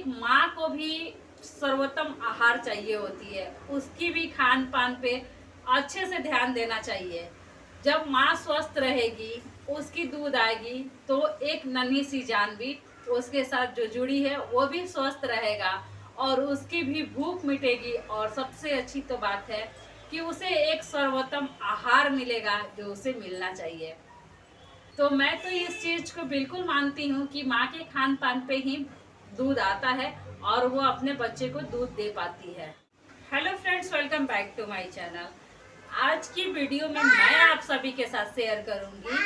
एक माँ को भी सर्वोत्तम आहार चाहिए होती है, उसकी भी खान पान पे अच्छे से ध्यान देना चाहिए। जब माँ स्वस्थ रहेगी, उसकी दूध आएगी, तो एक नन्ही सी जान भी उसके साथ जो जुड़ी है वो भी स्वस्थ रहेगा और उसकी भी भूख मिटेगी। और सबसे अच्छी तो बात है कि उसे एक सर्वोत्तम आहार मिलेगा जो उसे मिलना चाहिए। तो मैं तो इस चीज को बिल्कुल मानती हूँ कि माँ के खान पान पे ही दूध आता है और वो अपने बच्चे को दूध दे पाती है। Hello friends, welcome back to my channel. आज की वीडियो में मैं आप सभी के साथ शेयर करूंगी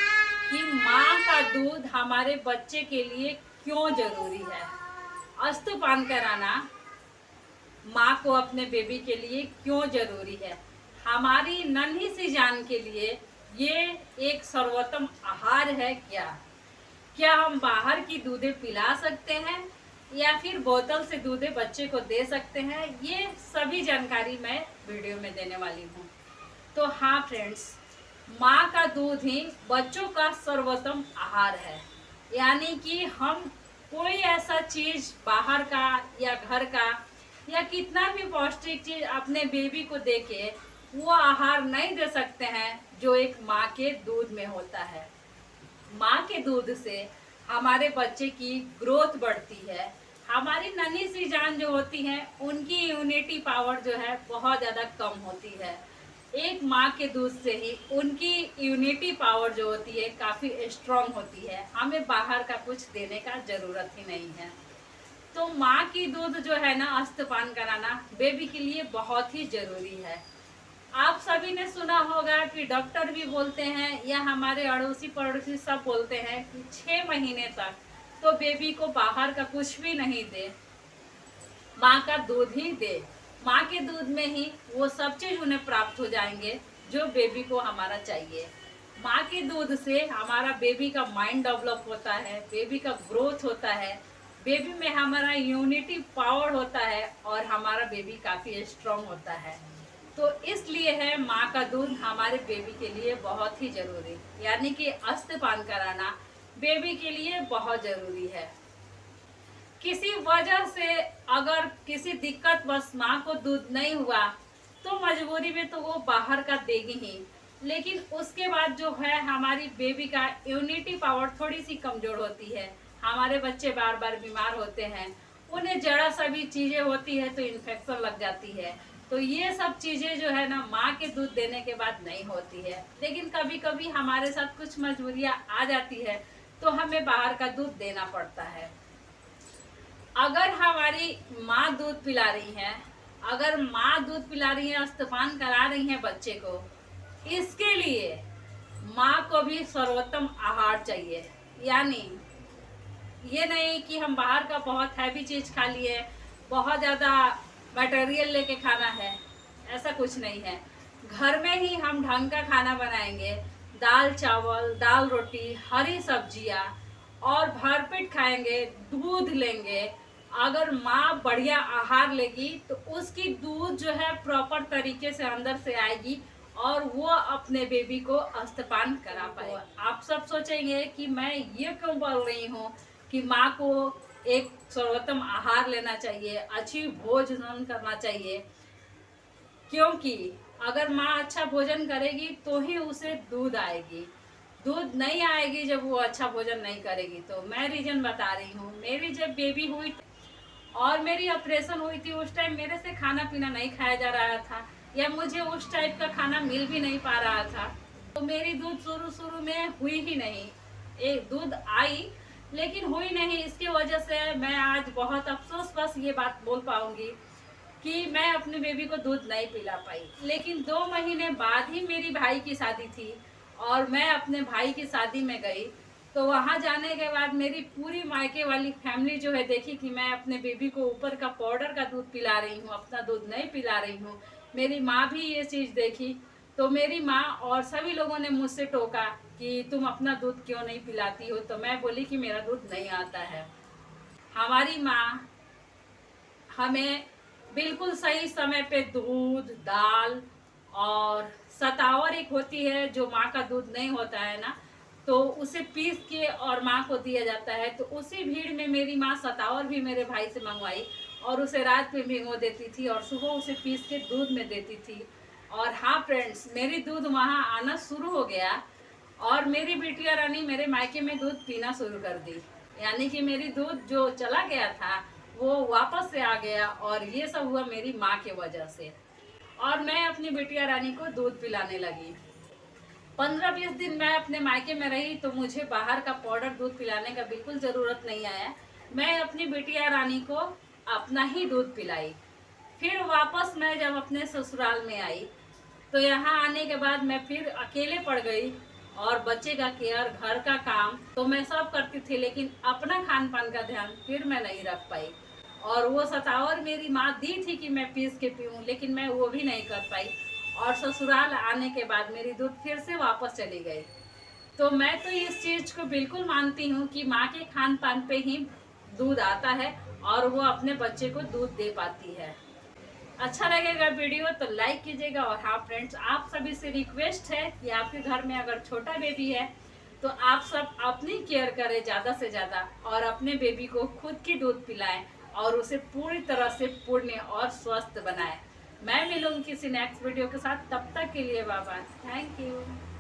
कि माँ का दूध हमारे बच्चे के लिए क्यों जरूरी है। स्तनपान कराना माँ को अपने बेबी के लिए क्यों जरूरी है, हमारी नन्ही सी जान के लिए ये एक सर्वोत्तम आहार है। क्या हम बाहर की दूधें पिला सकते हैं या फिर बोतल से दूधें बच्चे को दे सकते हैं, ये सभी जानकारी मैं वीडियो में देने वाली हूँ। तो हाँ फ्रेंड्स, माँ का दूध ही बच्चों का सर्वोत्तम आहार है। यानी कि हम कोई ऐसा चीज बाहर का या घर का या कितना भी पौष्टिक चीज अपने बेबी को देके वो आहार नहीं दे सकते हैं जो एक माँ के दूध में होता है। माँ के दूध से हमारे बच्चे की ग्रोथ बढ़ती है। हमारी नन्ही सी जान जो होती है उनकी इम्यूनिटी पावर जो है बहुत ज़्यादा कम होती है। एक माँ के दूध से ही उनकी इम्यूनिटी पावर जो होती है काफ़ी स्ट्रांग होती है। हमें बाहर का कुछ देने का ज़रूरत ही नहीं है। तो माँ की दूध जो है ना, स्तनपान कराना बेबी के लिए बहुत ही ज़रूरी है। आप सभी ने सुना होगा कि डॉक्टर भी बोलते हैं या हमारे अड़ोसी पड़ोसी सब बोलते हैं कि 6 महीने तक तो बेबी को बाहर का कुछ भी नहीं दे, माँ का दूध ही दे। माँ के दूध में ही वो सब चीज उन्हें प्राप्त हो जाएंगे जो बेबी को हमारा चाहिए। माँ के दूध से हमारा बेबी का माइंड डेवलप होता है, बेबी का ग्रोथ होता है, बेबी में हमारा इम्यूनिटी पावर होता है और हमारा बेबी काफ़ी स्ट्रांग होता है। तो इसलिए है माँ का दूध हमारे बेबी के लिए बहुत ही जरूरी, यानी कि स्तनपान कराना बेबी के लिए बहुत जरूरी है। किसी वजह से अगर किसी दिक्कत बस माँ को दूध नहीं हुआ तो मजबूरी में तो वो बाहर का देगी ही, लेकिन उसके बाद जो है हमारी बेबी का इम्यूनिटी पावर थोड़ी सी कमजोर होती है। हमारे बच्चे बार बार बीमार होते हैं, उन्हें जरा सा भी चीजें होती है तो इन्फेक्शन लग जाती है। तो ये सब चीजें जो है ना माँ के दूध देने के बाद नहीं होती है। लेकिन कभी कभी हमारे साथ कुछ मजबूरियाँ आ जाती है तो हमें बाहर का दूध देना पड़ता है। अगर हमारी माँ दूध पिला रही है, अगर माँ दूध पिला रही है, स्तनपान करा रही है बच्चे को, इसके लिए माँ को भी सर्वोत्तम आहार चाहिए। यानी ये नहीं कि हम बाहर का बहुत हैवी चीज खा लिए, बहुत ज़्यादा मटेरियल लेके खाना है, ऐसा कुछ नहीं है। घर में ही हम ढंग का खाना बनाएंगे, दाल चावल, दाल रोटी, हरी सब्जियाँ और भरपेट खाएंगे, दूध लेंगे। अगर माँ बढ़िया आहार लेगी तो उसकी दूध जो है प्रॉपर तरीके से अंदर से आएगी और वो अपने बेबी को स्तनपान करा पाए। आप सब सोचेंगे कि मैं ये क्यों बोल रही हूँ कि माँ को एक सर्वोत्तम आहार लेना चाहिए, अच्छी भोजन करना चाहिए, क्योंकि अगर माँ अच्छा भोजन करेगी तो ही उसे दूध आएगी। दूध नहीं आएगी जब वो अच्छा भोजन नहीं करेगी। तो मैं रीजन बता रही हूँ, मेरी जब बेबी हुई और मेरी ऑपरेशन हुई थी उस टाइम मेरे से खाना पीना नहीं खाया जा रहा था या मुझे उस टाइप का खाना मिल भी नहीं पा रहा था। तो मेरी दूध शुरू में हुई ही नहीं, एक दूध आई लेकिन हुई नहीं। इसकी वजह से मैं आज बहुत अफसोस बस ये बात बोल पाऊंगी कि मैं अपने बेबी को दूध नहीं पिला पाई। लेकिन 2 महीने बाद ही मेरी भाई की शादी थी और मैं अपने भाई की शादी में गई। तो वहाँ जाने के बाद मेरी पूरी मायके वाली फैमिली जो है देखी कि मैं अपने बेबी को ऊपर का पाउडर का दूध पिला रही हूँ, अपना दूध नहीं पिला रही हूँ। मेरी माँ भी ये चीज़ देखी तो मेरी माँ और सभी लोगों ने मुझसे टोका कि तुम अपना दूध क्यों नहीं पिलाती हो। तो मैं बोली कि मेरा दूध नहीं आता है। हमारी माँ हमें बिल्कुल सही समय पे दूध, दाल और सतावर एक होती है जो माँ का दूध नहीं होता है ना, तो उसे पीस के और माँ को दिया जाता है। तो उसी भीड़ में मेरी माँ सतावर भी मेरे भाई से मंगवाई और उसे रात में भिगो देती थी और सुबह उसे पीस के दूध में देती थी। और हाँ फ्रेंड्स, मेरी दूध वहाँ आना शुरू हो गया और मेरी बिटिया रानी मेरे मायके में दूध पीना शुरू कर दी। यानी कि मेरी दूध जो चला गया था वो वापस से आ गया और ये सब हुआ मेरी माँ के वजह से। और मैं अपनी बिटिया रानी को दूध पिलाने लगी। 15-20 दिन मैं अपने मायके में रही तो मुझे बाहर का पाउडर दूध पिलाने का बिल्कुल ज़रूरत नहीं आया। मैं अपनी बिटिया रानी को अपना ही दूध पिलाई। फिर वापस मैं जब अपने ससुराल में आई तो यहाँ आने के बाद मैं फिर अकेले पड़ गई और बच्चे का केयर, घर का काम तो मैं सब करती थी, लेकिन अपना खान पान का ध्यान फिर मैं नहीं रख पाई। और वो सतावर मेरी माँ दी थी कि मैं पीस के पीऊँ, लेकिन मैं वो भी नहीं कर पाई। और ससुराल आने के बाद मेरी दूध फिर से वापस चली गई। तो मैं तो इस चीज़ को बिल्कुल मानती हूँ कि माँ के खान पान पे ही दूध आता है और वो अपने बच्चे को दूध दे पाती है। अच्छा लगेगा वीडियो तो लाइक कीजिएगा। और हाँ फ्रेंड्स, आप सभी से रिक्वेस्ट है कि आपके घर में अगर छोटा बेबी है तो आप सब अपनी केयर करें ज़्यादा से ज़्यादा और अपने बेबी को खुद की दूध पिलाएं और उसे पूरी तरह से पूर्ण और स्वस्थ बनाएं। मैं मिलूंगी किसी नेक्स्ट वीडियो के साथ, तब तक के लिए बाय बाय, थैंक यू।